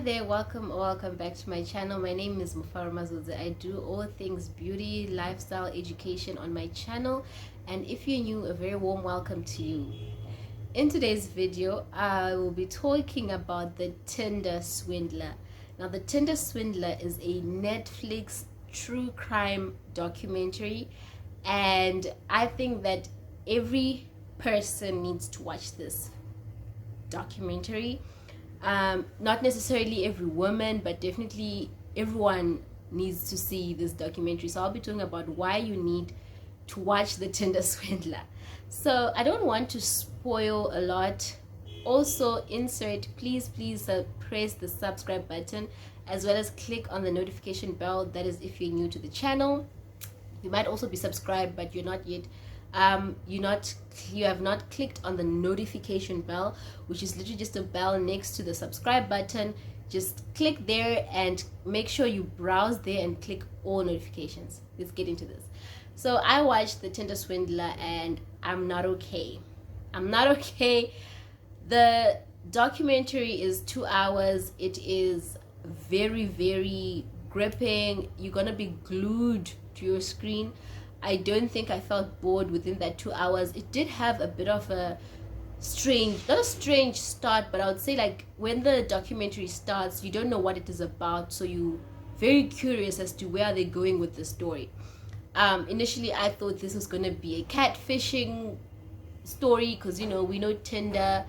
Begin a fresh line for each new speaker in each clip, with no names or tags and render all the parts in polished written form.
there, welcome or welcome back to my channel. My name is Mufaro Mazuze. I do all things beauty, lifestyle, education on my channel, and if you're new, a very warm welcome to you. In today's video, I will be talking about the Tinder Swindler. Now, the Tinder Swindler is a Netflix true crime documentary, and I think that every person needs to watch this documentary. Not necessarily every woman, but definitely everyone needs to see this documentary. So I'll be talking about why you need to watch the Tinder Swindler. So I don't want to spoil a lot. Also, please press the subscribe button, as well as click on the notification bell. That is if you're new to the channel. You might also be subscribed, but you're not yet you have not clicked on the notification bell, which is literally just a bell next to the subscribe button. Just click there and make sure you browse there and click all notifications. Let's get into this. So I watched the Tinder Swindler and I'm not okay. The documentary is 2 hours. It is very gripping. You're gonna be glued to your screen. I don't think I felt bored within that 2 hours. It did have a bit of a not a strange start, but I would say, like, when the documentary starts, you don't know what it is about, so you're very curious as to where they're going with the story. Initially, I thought this was going to be a catfishing story, because, you know, we know Tinder.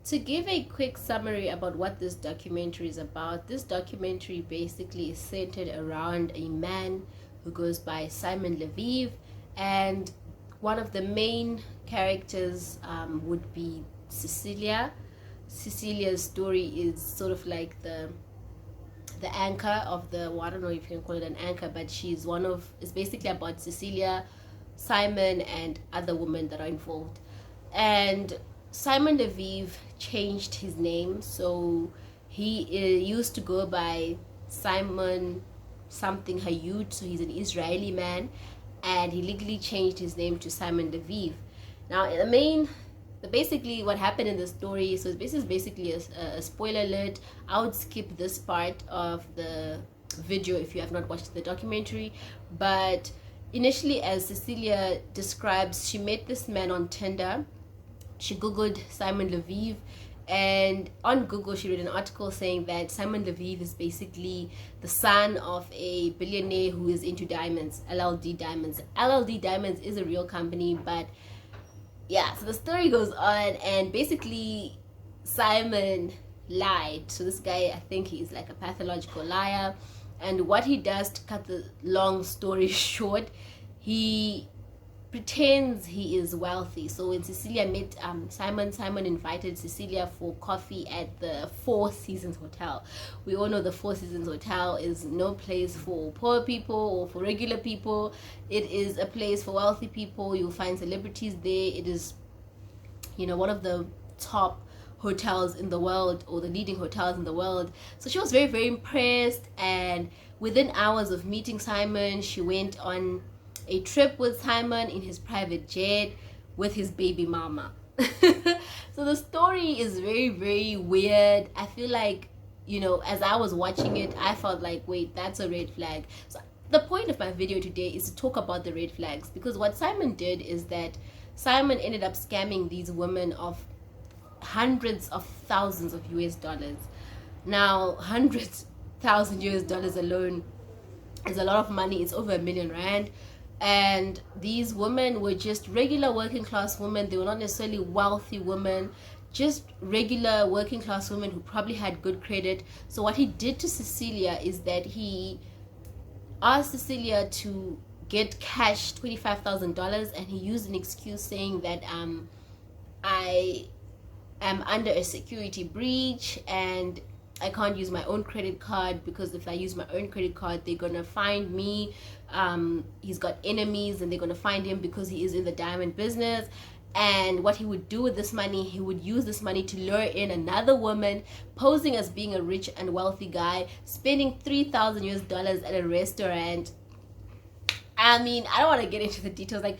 To give a quick summary about what this documentary is about, this documentary basically is centered around a man who goes by Simon Leviev, and one of the main characters would be Cecelia. Cecilia's story is sort of like the anchor of the, well, I don't know if you can call it an anchor, but it's basically about Cecelia, Simon, and other women that are involved. And Simon Leviev changed his name, so he used to go by Simon something Hayut, so he's an Israeli man, and he legally changed his name to Simon Leviev. Now, basically what happened in the story, so this is basically a spoiler alert. I would skip this part of the video if you have not watched the documentary, but initially, as Cecelia describes, she met this man on Tinder. She googled Simon Leviev, and on Google she read an article saying that Simon Leviev is basically the son of a billionaire who is into diamonds, LLD Diamonds. LLD Diamonds is a real company, but yeah, so the story goes on, and basically Simon lied. So this guy, I think he's like a pathological liar, and what he does, to cut the long story short, he pretends he is wealthy. So when Cecelia met Simon invited Cecelia for coffee at the Four Seasons Hotel. We all know the Four Seasons Hotel is no place for poor people or for regular people. It is a place for wealthy people. You'll find celebrities there. It is, you know, one of the top hotels in the world, or the leading hotels in the world. So she was very impressed, and within hours of meeting Simon, she went on a trip with Simon in his private jet with his baby mama. So the story is very weird. I feel like, you know, as I was watching it, I felt like, wait, that's a red flag. So the point of my video today is to talk about the red flags, because what Simon did is that Simon ended up scamming these women of hundreds of thousands of US dollars. Now, $100,000 alone is a lot of money. It's over R1 million. And these women were just regular working class women. They were not necessarily wealthy women, just regular working class women who probably had good credit. So what he did to Cecelia is that he asked Cecelia to get cash, $25,000, and he used an excuse saying that I am under a security breach and I can't use my own credit card, because if I use my own credit card, they're gonna find me. He's got enemies and they're gonna find him because he is in the diamond business. And what he would do with this money, he would use this money to lure in another woman, posing as being a rich and wealthy guy, spending $3,000 at a restaurant. I mean, I don't want to get into the details. Like,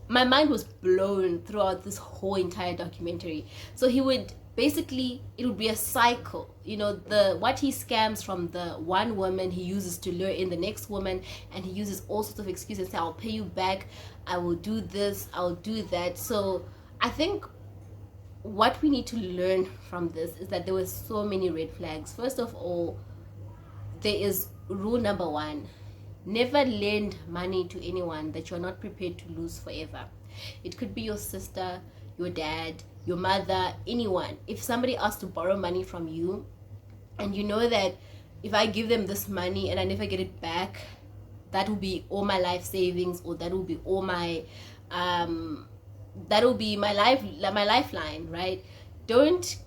my mind was blown throughout this whole entire documentary. So he would basically it would be a cycle. You know, the what he scams from the one woman, he uses to lure in the next woman, and he uses all sorts of excuses and say, I'll pay you back, I will do this, I'll do that. So I think what we need to learn from this is that there were so many red flags. First of all, there is rule number 1: never lend money to anyone that you're not prepared to lose forever. It could be your sister, your dad, your mother, anyone. If somebody asks to borrow money from you and you know that if I give them this money and I never get it back, that will be all my life savings, or that will be all my that will be my lifeline, right? Don't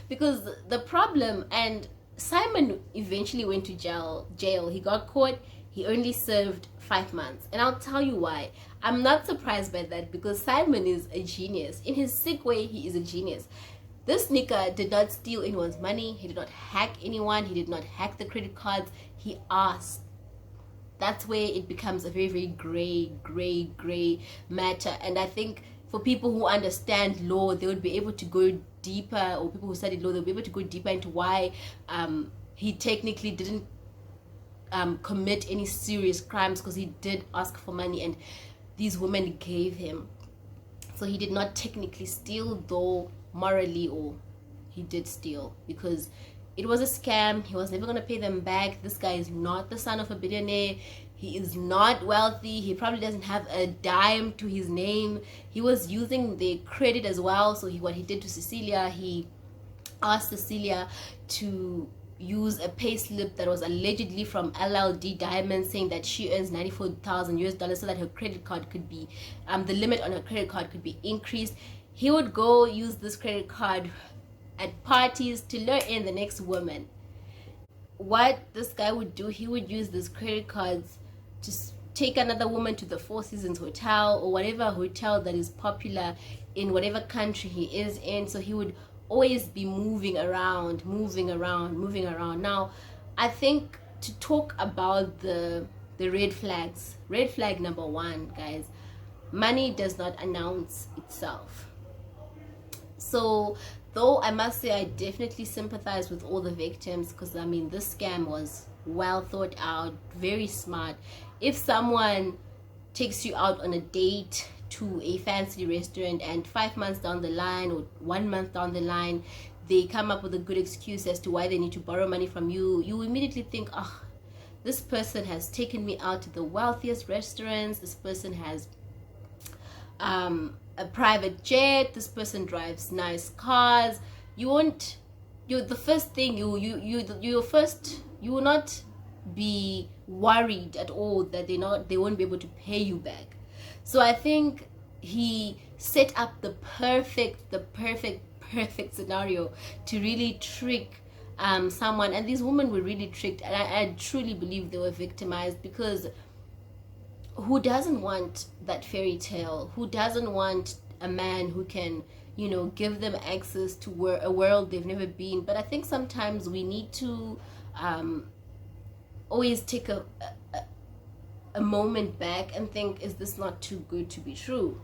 because the problem, and Simon eventually went to jail. He got caught. He only served 5 months, and I'll tell you why. I'm not surprised by that, because Simon is a genius. In his sick way, he is a genius. This nigga did not steal anyone's money. He did not hack anyone. He did not hack the credit cards. He asked. That's where it becomes a very, very gray matter. And I think for people who understand law, they would be able to go deeper, or people who studied law, they'll be able to go deeper into why he technically didn't commit any serious crimes, because he did ask for money and these women gave him. So he did not technically steal, though morally, or he did steal, because it was a scam. He was never going to pay them back. This guy is not the son of a billionaire. He is not wealthy. He probably doesn't have a dime to his name. He was using their credit as well. So what he did to Cecelia, he asked Cecelia to use a pay slip that was allegedly from LLD Diamonds, saying that she earns $94,000 so that her credit card could be the limit on her credit card could be increased. He would go use this credit card at parties to lure in the next woman. What this guy would do, he would use these credit cards to take another woman to the Four Seasons hotel, or whatever hotel that is popular in whatever country he is in. So he would always be moving around. Now, I think to talk about the red flags, red flag number 1, guys, money does not announce itself. So though I must say I definitely sympathize with all the victims, because I mean, this scam was well thought out, very smart. If someone takes you out on a date to a fancy restaurant, and 5 months down the line or 1 month down the line, they come up with a good excuse as to why they need to borrow money from you, you immediately think, oh, this person has taken me out to the wealthiest restaurants, this person has a private jet, this person drives nice cars. You won't, the first thing you will not be worried at all that they won't be able to pay you back. So I think he set up the perfect scenario to really trick someone, and these women were really tricked, and I truly believe they were victimized, because who doesn't want that fairy tale? Who doesn't want a man who can, you know, give them access to a world they've never been? But I think sometimes we need to always take a moment back and think, is this not too good to be true?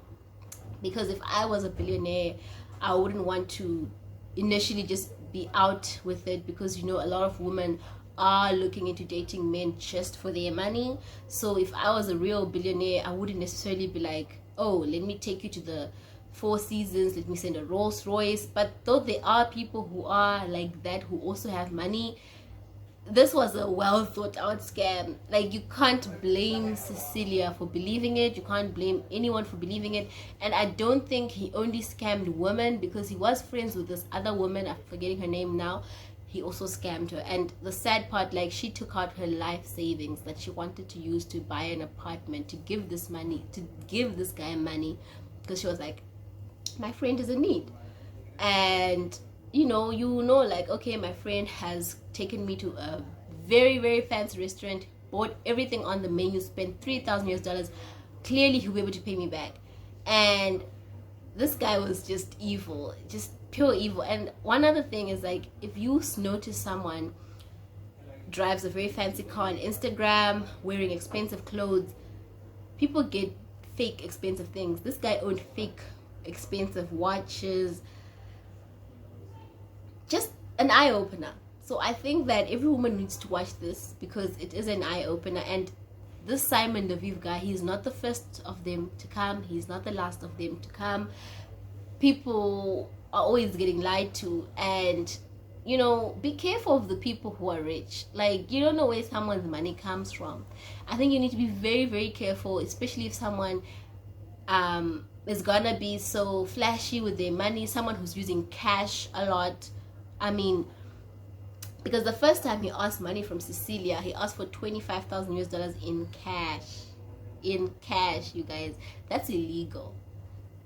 Because if I was a billionaire, I wouldn't want to initially just be out with it, because, you know, a lot of women are looking into dating men just for their money. So if I was a real billionaire, I wouldn't necessarily be like, oh, let me take you to the Four Seasons, let me send a Rolls Royce. But though there are people who are like that, who also have money, this was a well thought out scam. Like, you can't blame Cecelia for believing it, you can't blame anyone for believing it. And I don't think he only scammed women, because he was friends with this other woman, I'm forgetting her name now. He also scammed her. And the sad part, like, she took out her life savings that she wanted to use to buy an apartment, to give this guy money, because she was like, my friend is in need. And you know, like, okay, my friend has taken me to a very, very fancy restaurant, bought everything on the menu, spent $3,000. Clearly he'll be able to pay me back. And this guy was just evil, just pure evil. And one other thing is, like, if you notice someone drives a very fancy car on Instagram, wearing expensive clothes, people get fake expensive things. This guy owned fake expensive watches, just an eye-opener. So I think that every woman needs to watch this because it is an eye-opener. And this Simon Leviev guy, he's not the first of them to come, he's not the last of them to come. People are always getting lied to, and you know, be careful of the people who are rich. Like, you don't know where someone's money comes from. I think you need to be very, very careful, especially if someone is gonna be so flashy with their money, someone who's using cash a lot. I mean, because the first time he asked money from Cecelia, he asked for $25,000 in cash. In cash, you guys. That's illegal.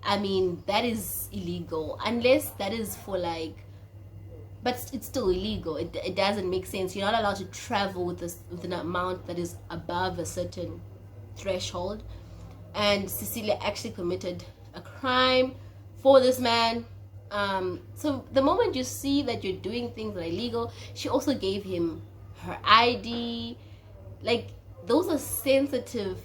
I mean, that is illegal. Unless that is for like, but it's still illegal. It doesn't make sense. You're not allowed to travel with an amount that is above a certain threshold. And Cecelia actually committed a crime for this man. So the moment you see that you're doing things that are illegal, she also gave him her ID. Like, those are sensitive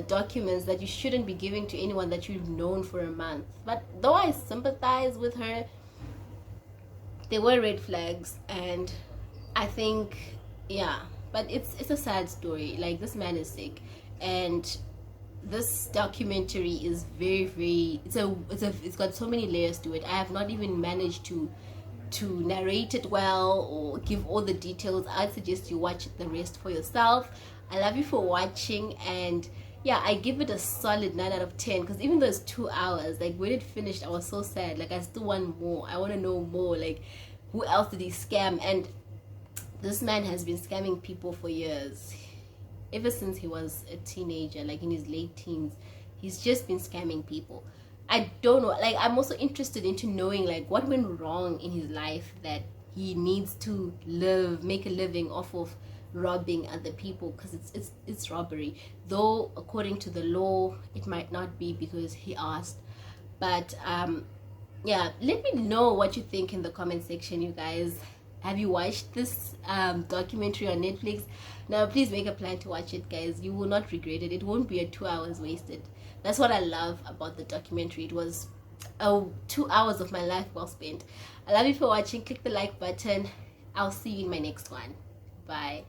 documents that you shouldn't be giving to anyone that you've known for a month. But though I sympathize with her, there were red flags, and I think, yeah, but it's a sad story. Like, this man is sick, and this documentary is very it's got so many layers to it. I have not even managed to narrate it well or give all the details. I'd suggest you watch the rest for yourself. I love you for watching, and yeah, I give it a solid 9 out of 10, because even though it's 2 hours, like, when it finished, I was so sad. Like, I still want more. I want to know more. Like, who else did he scam? And this man has been scamming people for years. Ever since he was a teenager, like in his late teens, he's just been scamming people. I don't know, like, I'm also interested into knowing, like, what went wrong in his life that he needs to make a living off of robbing other people, because it's robbery. Though according to the law it might not be, because he asked. But yeah, let me know what you think in the comment section, you guys. Have you watched this documentary on Netflix? Now please make a plan to watch it, guys. You will not regret it. It won't be a 2 hours wasted. That's what I love about the documentary. It was 2 hours of my life well spent. I love you for watching. Click the like button. I'll see you in my next one. Bye.